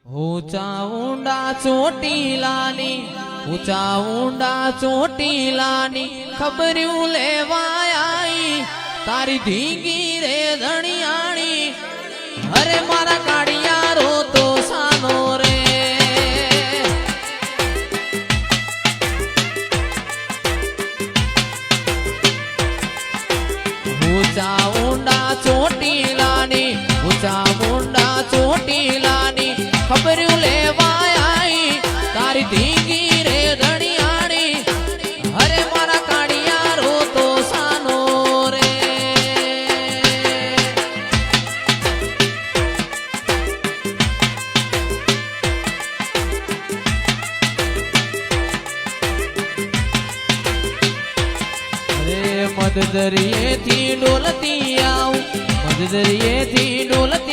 ऊंचा ऊंडा चोटीलानी ऊंचा ऊंडा चोटीलानी खबरूं लेवाय आई तारी धींगी रे धणियाणी अरे मारा काड़िया रो तो सानो रे ऊंचा ऊंडा चोटीलानी ऊंचा ऊंडा चोटीलानी खबरूं लेवाय आई तारी धींगी रे धणियाणी अरे मारा काड़िया रो तो सानो रे अरे मद दरिये थी डोलती आऊं मद दरिये थी डोलती